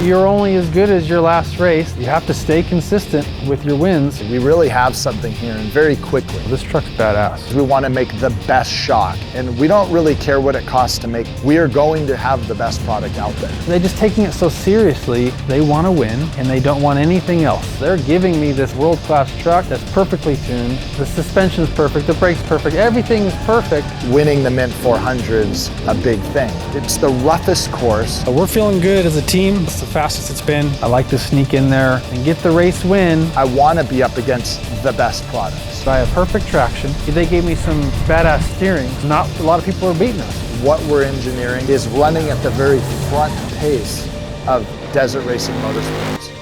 You're only as good as your last race. You have to stay consistent with your wins. We really have something here, and very quickly. This truck's badass. We want to make the best shock, and we don't really care what it costs to make. We are going to have the best product out there. They're just taking it so seriously. They want to win, and they don't want anything else. They're giving me this world-class truck that's perfectly tuned. The suspension's perfect, the brake's perfect, everything's perfect. Winning the Mint 400's a big thing. It's the roughest course. We're feeling good as a team. It's the fastest it's been. I like to sneak in there and get the race win. I want to be up against the best products. I have perfect traction. They gave me some badass steering. Not a lot of people are beating us. What we're engineering is running at the very front pace of desert racing motorsports.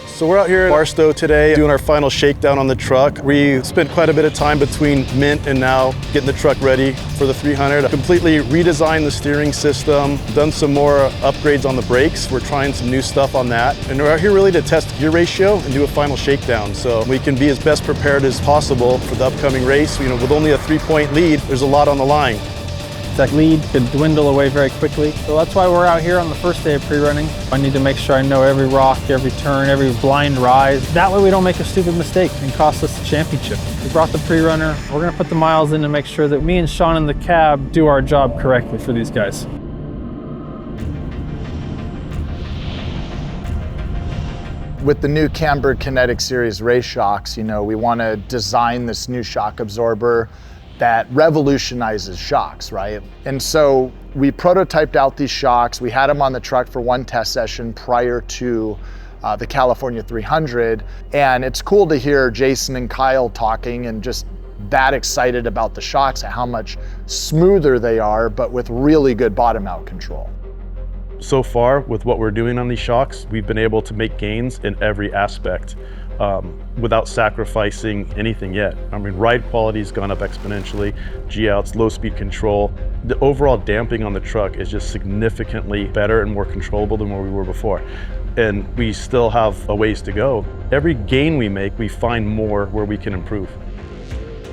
So we're out here at Barstow today doing our final shakedown on the truck. We spent quite a bit of time between Mint and now getting the truck ready for the 300. Completely redesigned the steering system, done some more upgrades on the brakes. We're trying some new stuff on that. And we're out here really to test gear ratio and do a final shakedown so we can be as best prepared as possible for the upcoming race. You know, with only a 3-point lead, there's a lot on the line. That lead could dwindle away very quickly. So that's why we're out here on the first day of pre-running. I need to make sure I know every rock, every turn, every blind rise. That way we don't make a stupid mistake and cost us the championship. We brought the pre-runner. We're gonna put the miles in to make sure that me and Sean in the cab do our job correctly for these guys. With the new Camburg Kinetic Series race shocks, you know, we want to design this new shock absorber that revolutionizes shocks, right? And so we prototyped out these shocks. We had them on the truck for one test session prior to the California 300. And it's cool to hear Jason and Kyle talking and just that excited about the shocks and how much smoother they are, but with really good bottom out control. So far, with what we're doing on these shocks, we've been able to make gains in every aspect without sacrificing anything yet. I mean, ride quality's gone up exponentially, G-outs, low speed control. The overall damping on the truck is just significantly better and more controllable than where we were before. And we still have a ways to go. Every gain we make, we find more where we can improve.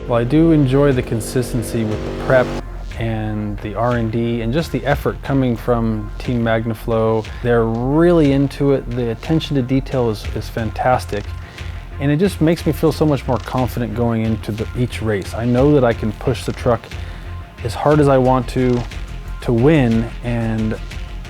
Well, I do enjoy the consistency with the prep and the R&D and just the effort coming from Team Magnaflow. They're really into it. The attention to detail is fantastic. And it just makes me feel so much more confident going into each race. I know that I can push the truck as hard as I want to win, and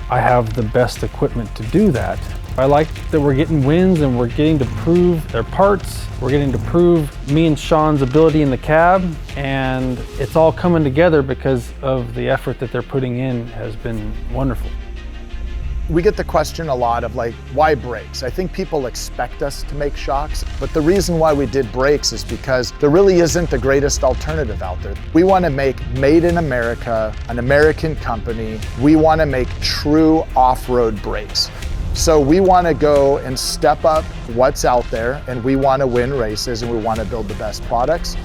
I have the best equipment to do that. I like that we're getting wins and we're getting to prove their parts. We're getting to prove me and Sean's ability in the cab, and it's all coming together because of the effort that they're putting in has been wonderful. We get the question a lot of like, why brakes? I think people expect us to make shocks, but the reason why we did brakes is because there really isn't the greatest alternative out there. We want to make made in America, an American company. We want to make true off-road brakes. So we want to go and step up what's out there, and we want to win races, and we want to build the best products.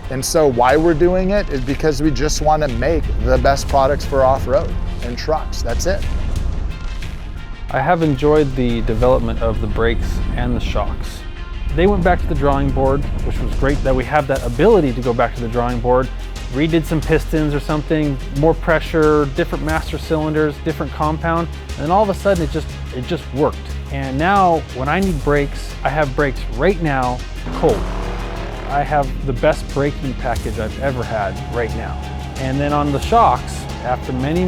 And so why we're doing it is because we just want to make the best products for off-road and trucks. That's it. I have enjoyed the development of the brakes and the shocks. They went back to the drawing board, which was great that we have that ability to go back to the drawing board, redid some pistons or something, more pressure, different master cylinders, different compound, and then all of a sudden it just worked. And now when I need brakes, I have brakes right now, cold. I have the best braking package I've ever had right now. And then on the shocks, after many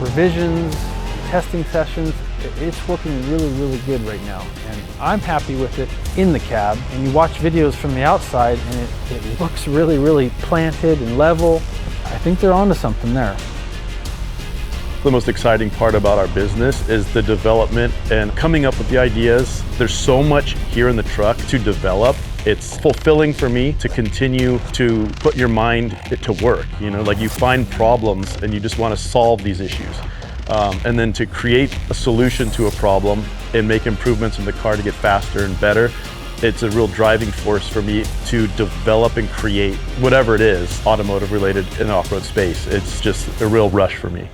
revisions, testing sessions, it's working really, really good right now. And I'm happy with it in the cab. And you watch videos from the outside and it looks really, really planted and level. I think they're onto something there. The most exciting part about our business is the development and coming up with the ideas. There's so much here in the truck to develop. It's fulfilling for me to continue to put your mind to work. You know, like you find problems and you just want to solve these issues. And then to create a solution to a problem and make improvements in the car to get faster and better, it's a real driving force for me to develop and create whatever it is automotive related in the off-road space. It's just a real rush for me.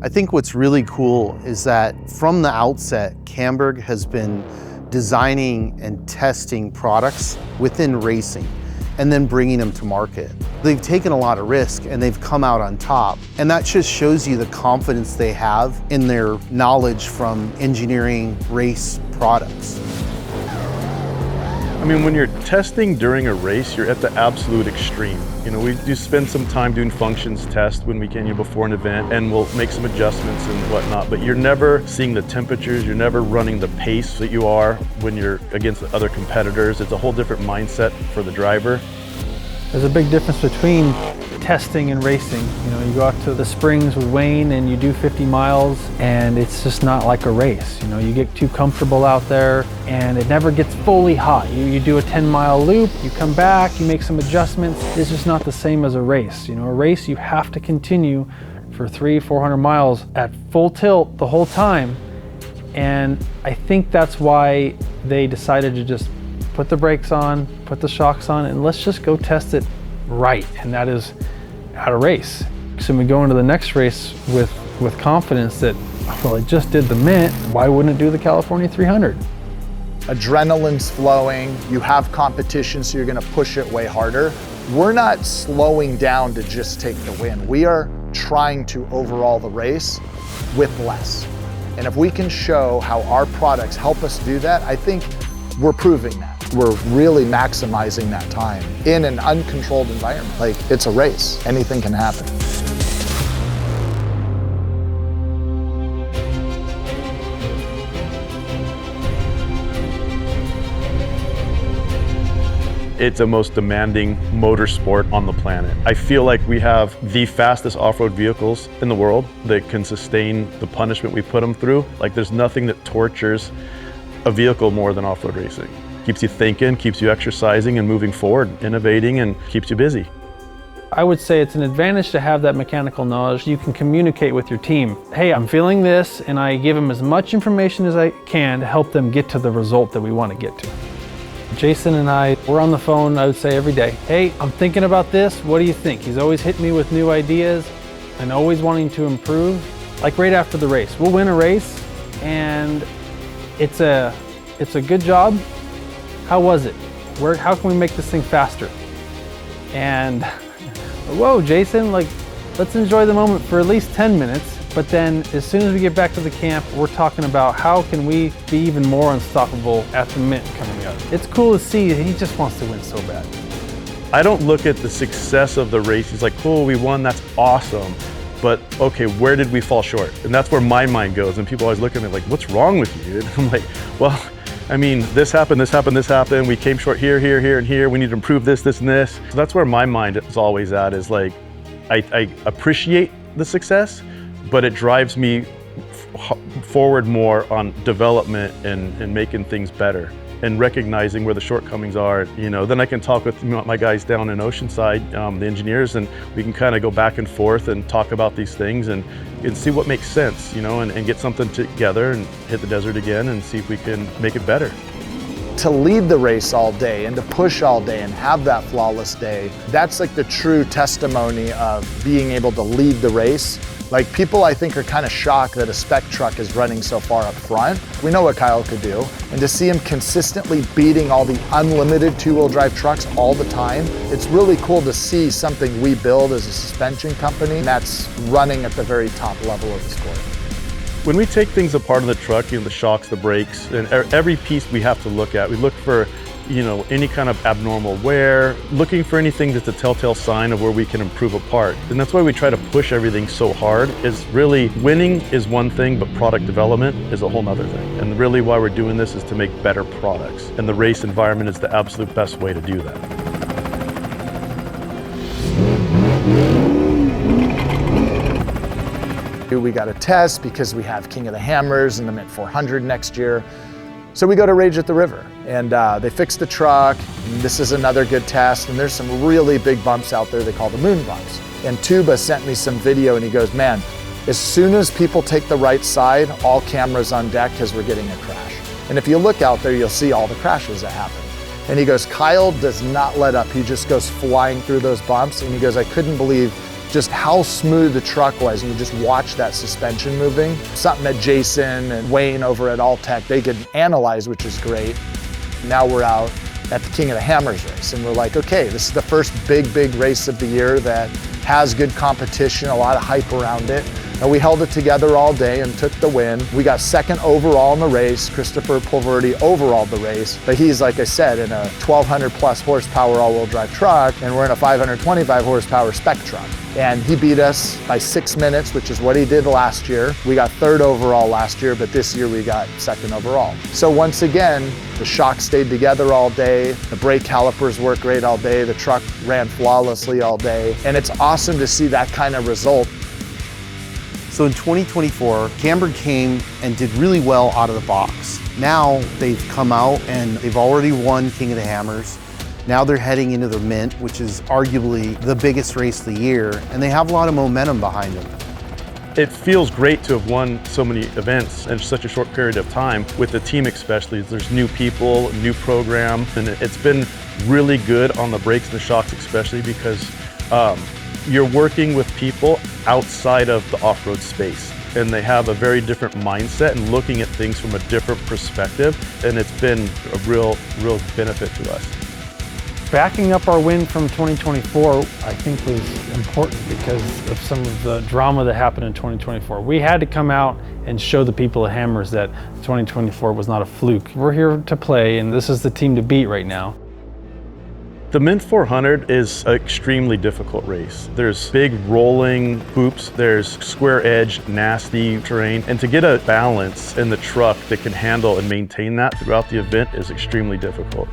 I think what's really cool is that from the outset, Camburg has been designing and testing products within racing and then bringing them to market. They've taken a lot of risk and they've come out on top. And that just shows you the confidence they have in their knowledge from engineering race products. I mean, when you're testing during a race, you're at the absolute extreme. You know, we do spend some time doing functions tests when we can, before an event, and we'll make some adjustments and whatnot, but you're never seeing the temperatures, you're never running the pace that you are when you're against the other competitors. It's a whole different mindset for the driver. There's a big difference between testing and racing. You know, you go out to the Springs with Wayne and you do 50 miles and it's just not like a race. You know, you get too comfortable out there and it never gets fully hot. You do a 10-mile loop, you come back, you make some adjustments. It's just not the same as a race. You know, a race you have to continue for 300-400 miles at full tilt the whole time. And I think that's why they decided to just put the brakes on, put the shocks on, and let's just go test it right, and that is at a race. So we go into the next race with confidence that, well, it just did the Mint, why wouldn't it do the California 300? Adrenaline's flowing, you have competition, so you're gonna push it way harder. We're not slowing down to just take the win. We are trying to overall the race with less. And if we can show how our products help us do that, I think we're proving that. We're really maximizing that time in an uncontrolled environment. Like, it's a race, anything can happen. It's the most demanding motorsport on the planet. I feel like we have the fastest off-road vehicles in the world that can sustain the punishment we put them through. Like, there's nothing that tortures a vehicle more than off-road racing. Keeps you thinking, keeps you exercising and moving forward, innovating, and keeps you busy. I would say it's an advantage to have that mechanical knowledge. You can communicate with your team. Hey, I'm feeling this, and I give them as much information as I can to help them get to the result that we want to get to. Jason and I, we're on the phone, I would say, every day. Hey, I'm thinking about this, what do you think? He's always hitting me with new ideas and always wanting to improve. Like right after the race, we'll win a race and it's a good job. How was it? How can we make this thing faster? And whoa, Jason, like, let's enjoy the moment for at least 10 minutes. But then as soon as we get back to the camp, we're talking about how can we be even more unstoppable at the Mint coming up. It's cool to see he just wants to win so bad. I don't look at the success of the race. He's like, cool, we won, that's awesome. But okay, where did we fall short? And that's where my mind goes. And people always look at me like, what's wrong with you? And I'm like, well, I mean, this happened, we came short here, and here, we need to improve this, and this. So that's where my mind is always at, is like, I appreciate the success, but it drives me forward more on development and making things better and recognizing where the shortcomings are. You know, then I can talk with my guys down in Oceanside, the engineers, and we can kind of go back and forth and talk about these things and see what makes sense, you know, and get something together and hit the desert again and see if we can make it better. To lead the race all day and to push all day and have that flawless day, that's like the true testimony of being able to lead the race. Like, people, I think, are kind of shocked that a spec truck is running so far up front. We know what Kyle could do, and to see him consistently beating all the unlimited two-wheel drive trucks all the time, it's really cool to see something we build as a suspension company that's running at the very top level of the sport. When we take things apart in the truck, you know, the shocks, the brakes, and every piece we have to look at, we look for, you know, any kind of abnormal wear, looking for anything that's a telltale sign of where we can improve a part. And that's why we try to push everything so hard. Is really, winning is one thing, but product development is a whole nother thing. And really why we're doing this is to make better products. And the race environment is the absolute best way to do that. We got a test because we have King of the Hammers and the Mint 400 next year. So we go to Rage at the River, and they fixed the truck. And this is another good test, and there's some really big bumps out there they call the moon bumps. And Tuba sent me some video, and he goes, man, as soon as people take the right side, all cameras on deck because we're getting a crash. And if you look out there, you'll see all the crashes that happen. And he goes, Kyle does not let up. He just goes flying through those bumps, and he goes, I couldn't believe just how smooth the truck was, and you just watch that suspension moving. Something that Jason and Wayne over at Alltech, they could analyze, which is great. Now we're out at the King of the Hammers race, and we're like, okay, this is the first big race of the year that has good competition, a lot of hype around it. And we held it together all day and took the win. We got second overall in the race. Christopher Pulverdi overalled the race, but he's, like I said, in a 1,200 plus horsepower all-wheel drive truck, and we're in a 525 horsepower spec truck. And he beat us by 6 minutes, which is what he did last year. We got third overall last year, but this year we got second overall. So once again, the shocks stayed together all day. The brake calipers worked great all day. The truck ran flawlessly all day. And it's awesome to see that kind of result. So in 2024, Camburg came and did really well out of the box. Now they've come out and they've already won King of the Hammers. Now they're heading into the Mint, which is arguably the biggest race of the year, and they have a lot of momentum behind them. It feels great to have won so many events in such a short period of time. With the team especially, there's new people, new program, and it's been really good on the brakes and the shocks especially because you're working with people outside of the off-road space, and they have a very different mindset and looking at things from a different perspective, and it's been a real benefit to us. Backing up our win from 2024, I think was important because of some of the drama that happened in 2024. We had to come out and show the people at Hammers that 2024 was not a fluke. We're here to play, and this is the team to beat right now. The Mint 400 is an extremely difficult race. There's big rolling hoops, there's square edge, nasty terrain, and to get a balance in the truck that can handle and maintain that throughout the event is extremely difficult.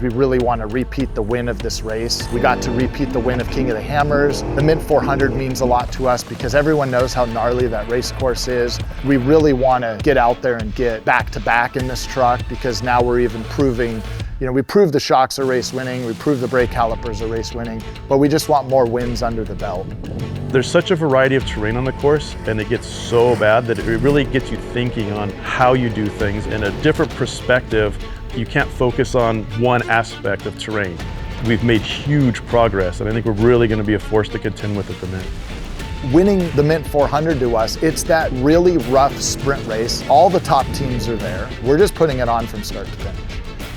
We really want to repeat the win of this race. We got to repeat the win of King of the Hammers. The Mint 400 means a lot to us because everyone knows how gnarly that race course is. We really want to get out there and get back-to-back in this truck because now we're even proving, we proved the shocks are race winning, we proved the brake calipers are race winning, but we just want more wins under the belt. There's such a variety of terrain on the course, and it gets so bad that it really gets you thinking on how you do things in a different perspective. You can't focus on one aspect of terrain. We've made huge progress, and I think we're really going to be a force to contend with at the Mint. Winning the Mint 400 to us, it's that really rough sprint race. All the top teams are there. We're just putting it on from start to finish.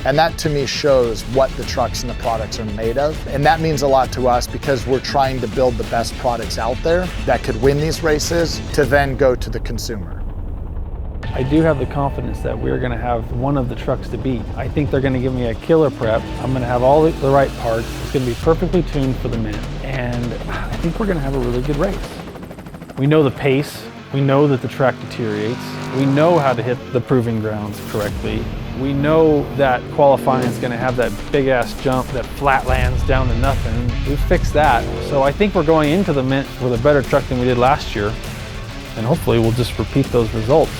And that to me shows what the trucks and the products are made of. And that means a lot to us because we're trying to build the best products out there that could win these races to then go to the consumer. I do have the confidence that we're going to have one of the trucks to beat. I think they're going to give me a killer prep. I'm going to have all the right parts. It's going to be perfectly tuned for the Mint. And I think we're going to have a really good race. We know the pace. We know that the track deteriorates. We know how to hit the proving grounds correctly. We know that qualifying is going to have that big ass jump that flat lands down to nothing. We've fixed that. So I think we're going into the Mint with a better truck than we did last year. And hopefully we'll just repeat those results.